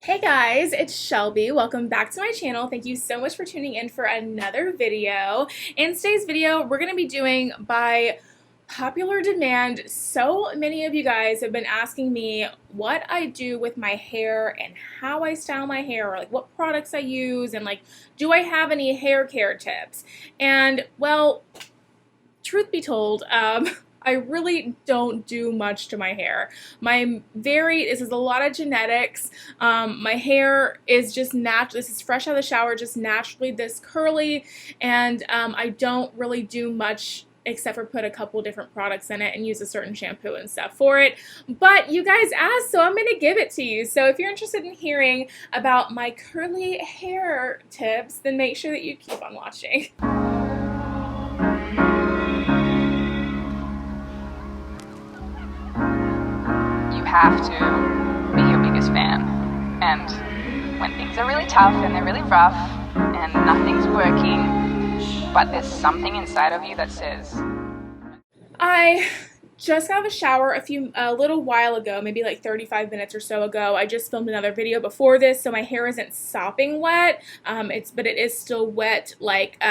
Hey guys, it's Shelby. Welcome back to my channel. Thank you so much for tuning in for another video. In today's video, we're going to be doing by popular demand. So many of you guys have been asking me what I do with my hair and how I style my hair, or like what products I use, and like, do I have any hair care tips? And well, truth be told, I really don't do much to my hair. This is a lot of genetics. My hair is just natural. This is fresh out of the shower, just naturally this curly, and I don't really do much except for put a couple different products in it and use a certain shampoo and stuff for it. But you guys asked, so I'm going to give it to you. So if you're interested in hearing about my curly hair tips, then make sure that you keep on watching. You have to be your biggest fan. And when things are really tough and they're really rough and nothing's working, but there's something inside of you that says, I just got out of a shower a little while ago, maybe like 35 minutes or so ago. I just filmed another video before this, so my hair isn't sopping wet. But it is still wet, like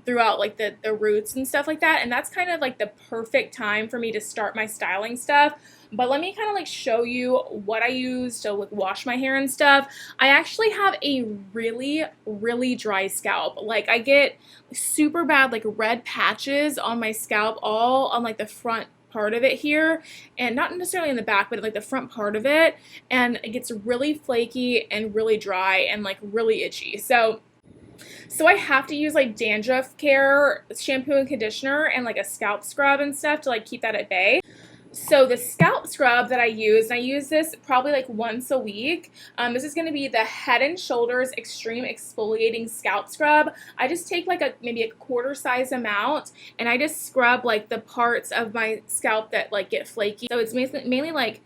throughout like the roots and stuff like that. And that's kind of like the perfect time for me to start my styling stuff. But let me kind of like show you what I use to like wash my hair and stuff. I actually have a really dry scalp. Like I get super bad like red patches on my scalp, all on like the front part of it here, and not necessarily in the back, but like the front part of it, and it gets really flaky and really dry and like really itchy. So I have to use like dandruff care shampoo and conditioner and like a scalp scrub and stuff to like keep that at bay. So the scalp scrub that I use, and I use this probably like once a week. This is going to be the Head and Shoulders Extreme Exfoliating Scalp Scrub. I just take like maybe a quarter size amount, and I just scrub like the parts of my scalp that like get flaky. So it's mainly like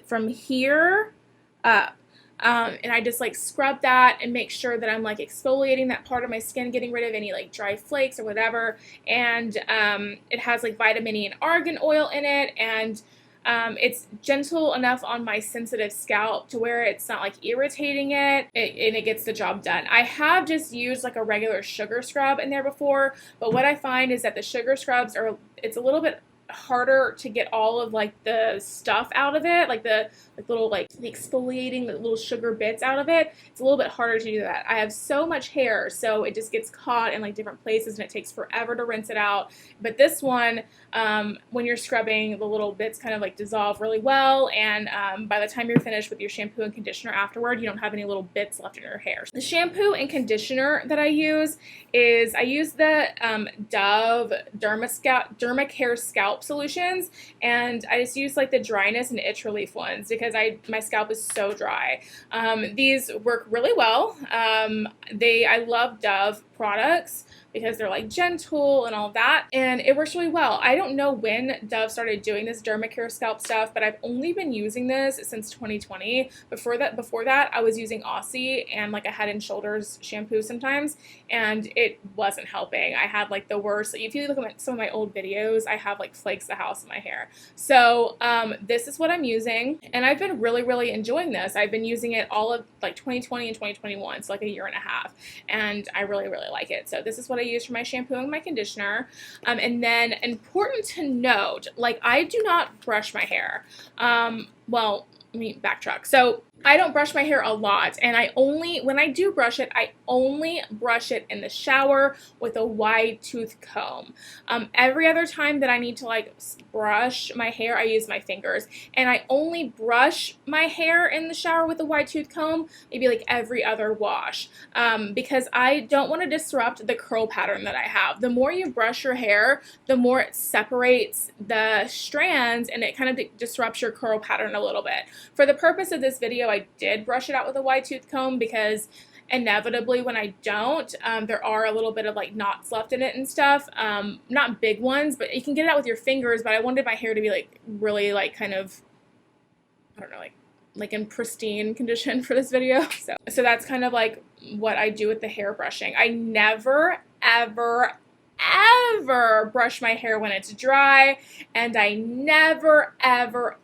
from here up. And I just like scrub that and make sure that I'm like exfoliating that part of my skin, getting rid of any like dry flakes or whatever. And it has like vitamin E and argan oil in it, and it's gentle enough on my sensitive scalp to where it's not like irritating it, and it gets the job done. I have just used like a regular sugar scrub in there before, but what I find is that the sugar scrubs it's a little bit harder to get all of like the stuff out of it, like the little like the exfoliating the little sugar bits out of it. It's a little bit harder to do that. I have so much hair, so it just gets caught in like different places and it takes forever to rinse it out. But this one, when you're scrubbing, the little bits kind of like dissolve really well, and by the time you're finished with your shampoo and conditioner afterward, you don't have any little bits left in your hair. The shampoo and conditioner that I use is the Dove Dermacare Scalp Solutions, and I just use like the dryness and itch relief ones because my scalp is so dry. These work really well. I love Dove products because they're like gentle and all that, and it works really well. I don't know when Dove started doing this Dermacare scalp stuff, but I've only been using this since 2020. Before that, I was using Aussie and like a Head and Shoulders shampoo sometimes, and it wasn't helping. I had like the worst. If you look at some of my old videos, I have like flakes of house in my hair. So this is what I'm using, and I've been really enjoying this. I've been using it all of like 2020 and 2021, so like a year and a half, and I really like it. So this is what I use for my shampoo and my conditioner. And then important to note, like I do not brush my hair. Well, let me backtrack. So I don't brush my hair a lot, and when I do brush it, I only brush it in the shower with a wide tooth comb. Every other time that I need to like brush my hair, I use my fingers, and I only brush my hair in the shower with a wide tooth comb maybe like every other wash, because I don't want to disrupt the curl pattern that I have. The more you brush your hair, the more it separates the strands, and it kind of disrupts your curl pattern a little bit. For the purpose of this video, I did brush it out with a wide tooth comb because inevitably when I don't, there are a little bit of like knots left in it and stuff. Not big ones, but you can get it out with your fingers, but I wanted my hair to be like really like kind of, I don't know, like in pristine condition for this video. So that's kind of like what I do with the hair brushing. I never ever brush my hair when it's dry, and I never ever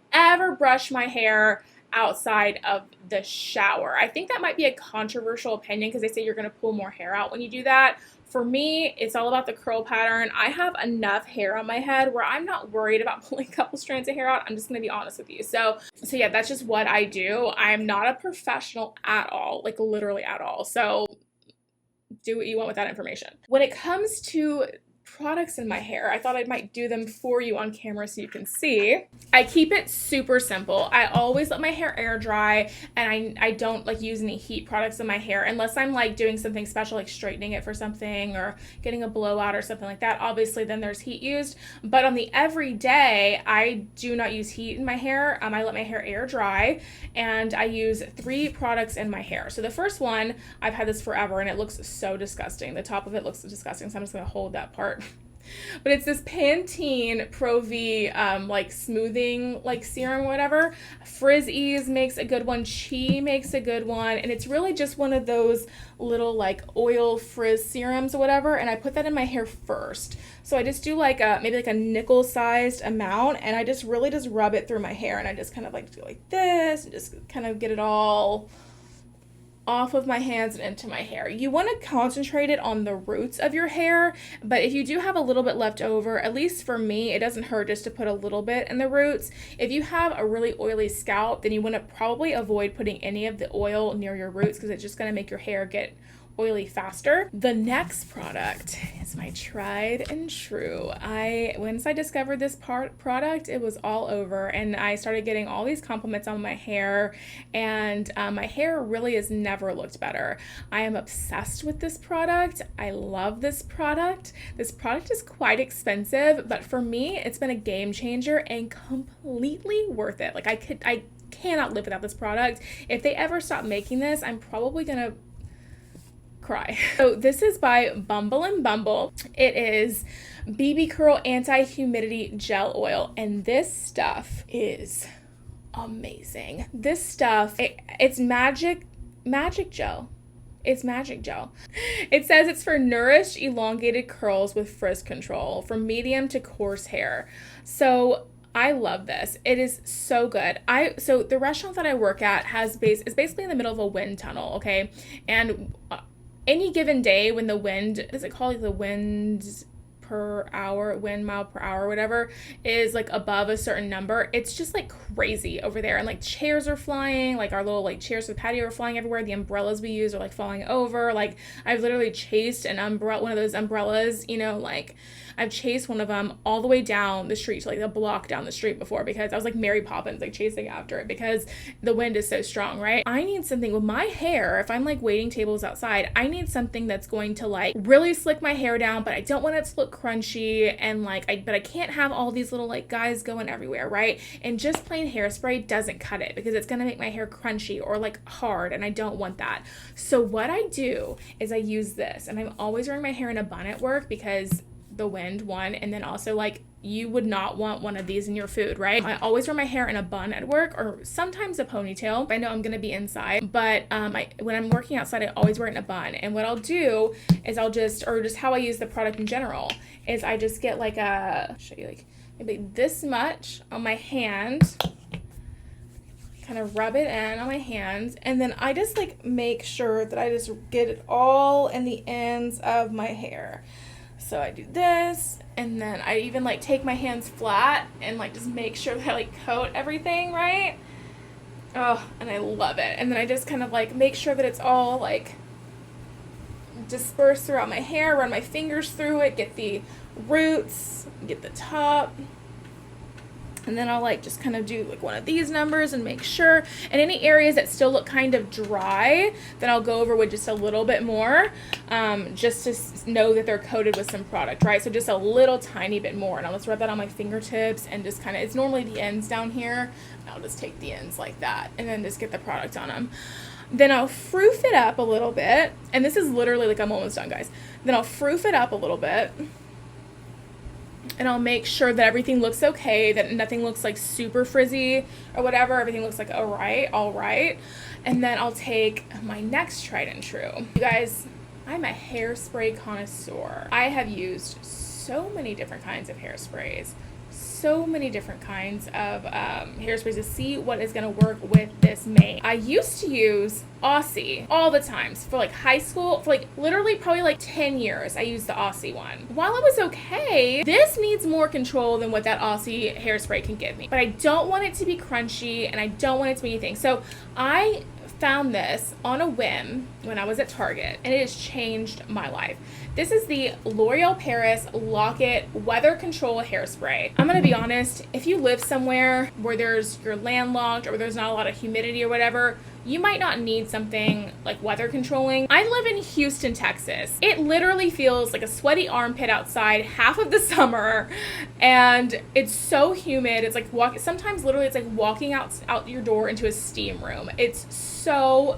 brush my hair outside of the shower. I think that might be a controversial opinion because they say you're going to pull more hair out when you do that. For me, it's all about the curl pattern. I have enough hair on my head where I'm not worried about pulling a couple strands of hair out. I'm just going to be honest with you. So yeah, that's just what I do. I'm not a professional at all, like literally at all. So do what you want with that information. When it comes to products in my hair, I thought I might do them for you on camera so you can see. I keep it super simple. I always let my hair air dry, and I don't like use any heat products in my hair unless I'm like doing something special, like straightening it for something or getting a blowout or something like that. Obviously then there's heat used, but on the everyday I do not use heat in my hair. I let my hair air dry, and I use 3 products in my hair. So the first one, I've had this forever and it looks so disgusting. The top of it looks disgusting, so I'm just gonna hold that part. But it's this Pantene Pro V like smoothing like serum or whatever. Frizzy's makes a good one. Chi makes a good one. And it's really just one of those little like oil frizz serums or whatever. And I put that in my hair first. So I just do like a maybe like a nickel sized amount, and I just really just rub it through my hair, and I just kind of like do like this and just kind of get it all off of my hands and into my hair. You want to concentrate it on the roots of your hair, but if you do have a little bit left over, at least for me, it doesn't hurt just to put a little bit in the roots. If you have a really oily scalp, then you want to probably avoid putting any of the oil near your roots because it's just going to make your hair get oily faster. The next product is my tried and true. Once I discovered this product, it was all over, and I started getting all these compliments on my hair, and my hair really has never looked better. I am obsessed with this product. I love this product. This product is quite expensive, but for me, it's been a game changer and completely worth it. Like I cannot live without this product. If they ever stop making this, I'm probably gonna cry. So this is by Bumble. It is BB Curl Anti-Humidity Gel Oil, and this stuff is amazing. This stuff, it's magic gel. It's magic gel. It says it's for nourished, elongated curls with frizz control from medium to coarse hair. So I love this. It is so good. So the restaurant that I work at is basically in the middle of a wind tunnel, okay? And any given day when the wind, is it called like the wind mile per hour, whatever, is like above a certain number, it's just like crazy over there. And like chairs are flying, like our little like chairs with patio are flying everywhere. The umbrellas we use are like falling over. Like I've literally chased one of those umbrellas, like I've chased one of them all the way down the street, to like a block down the street before, because I was like Mary Poppins, like chasing after it because the wind is so strong, right? I need something with my hair. If I'm like waiting tables outside, I need something that's going to like really slick my hair down, but I don't want it to look crunchy, and but I can't have all these little like guys going everywhere, right? And just plain hairspray doesn't cut it because it's gonna make my hair crunchy or like hard, and I don't want that. So what I do is I use this, and I'm always wearing my hair in a bun at work because the wind, one, and then also like you would not want one of these in your food, right? I always wear my hair in a bun at work, or sometimes a ponytail. I know I'm gonna be inside, but when I'm working outside, I always wear it in a bun. And what I'll do is just how I use the product in general is I just get like show you like maybe this much on my hand, kind of rub it in on my hands, and then I just like make sure that I just get it all in the ends of my hair. So I do this, and then I even like take my hands flat and like just make sure that I like coat everything, right? Oh, and I love it. And then I just kind of like make sure that it's all like dispersed throughout my hair, run my fingers through it, get the roots, get the top. And then I'll like just kind of do like one of these numbers and make sure. And any areas that still look kind of dry, then I'll go over with just a little bit more, just to know that they're coated with some product, right? So just a little tiny bit more. And I'll just rub that on my fingertips and just kind of, it's normally the ends down here. And I'll just take the ends like that and then just get the product on them. Then I'll froof it up a little bit. And this is literally like, I'm almost done, guys. Then I'll froof it up a little bit. And I'll make sure that everything looks okay, that nothing looks like super frizzy or whatever. Everything looks like all right. And then I'll take my next tried and true. You guys, I'm a hairspray connoisseur. I have used so many different kinds of hairsprays. so many different kinds of hairsprays to see what is going to work with this mane. I used to use Aussie all the times for like high school, for like literally probably like 10 years I used the Aussie one. While it was okay, this needs more control than what that Aussie hairspray can give me. But I don't want it to be crunchy and I don't want it to be anything. So I found this on a whim when I was at Target, and it has changed my life. This is the L'Oreal Paris Lock-It Weather Control Hairspray. I'm gonna be honest, if you live somewhere where you're landlocked or where there's not a lot of humidity or whatever, you might not need something like weather controlling. I live in Houston, Texas. It literally feels like a sweaty armpit outside half of the summer, and it's so humid. It's like sometimes literally it's like walking out your door into a steam room. It's so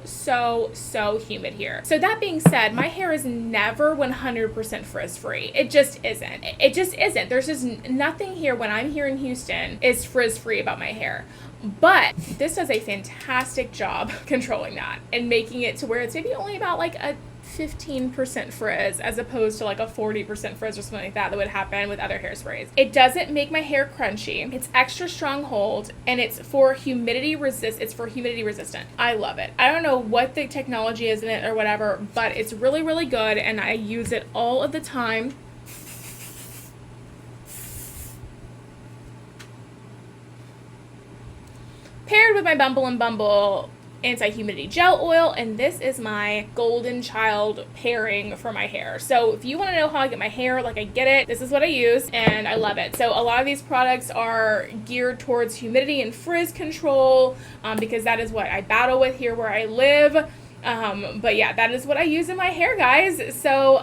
humid here. So that being said, my hair is never 100% frizz free. It just isn't. It just isn't. There's just nothing here when I'm here in Houston is frizz free about my hair. But this does a fantastic job controlling that and making it to where it's maybe only about like a 15% frizz as opposed to like a 40% frizz or something like that would happen with other hairsprays. It doesn't make my hair crunchy. It's extra strong hold, and it's for humidity resistant. I love it. I don't know what the technology is in it or whatever, but it's really good, and I use it all of the time. Paired with my Bumble anti-humidity gel oil, and this is my golden child pairing for my hair. So if you want to know how I get my hair like I get it, this is what I use, and I love it. So a lot of these products are geared towards humidity and frizz control, because that is what I battle with here where I live. But yeah, that is what I use in my hair, guys. So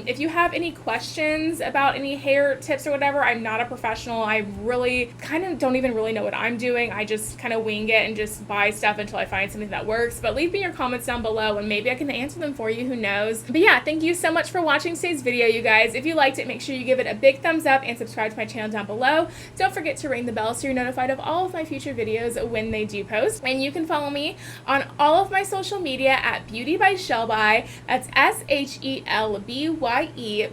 if you have any questions about any hair tips or whatever, I'm not a professional. I really kind of don't even really know what I'm doing. I just kind of wing it and just buy stuff until I find something that works. But leave me your comments down below and maybe I can answer them for you, who knows. But yeah, thank you so much for watching today's video, you guys. If you liked it, make sure you give it a big thumbs up and subscribe to my channel down below. Don't forget to ring the bell so you're notified of all of my future videos when they do post. And you can follow me on all of my social media at Beauty by ShelbyE. That's ShelbyE,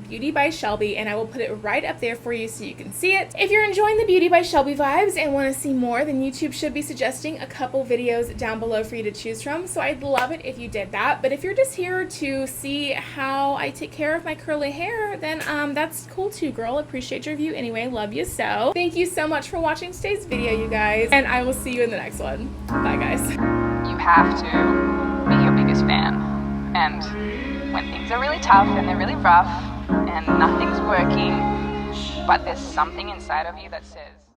Beauty by Shelby, and I will put it right up there for you so you can see it. If you're enjoying the Beauty by Shelby vibes and want to see more, then YouTube should be suggesting a couple videos down below for you to choose from, so I'd love it if you did that. But if you're just here to see how I take care of my curly hair, then that's cool too, girl. Appreciate your view anyway. Love you so. Thank you so much for watching today's video, you guys, and I will see you in the next one. Bye, guys. You have to be your biggest fan. And when things are really tough and they're really rough and nothing's working, but there's something inside of you that says,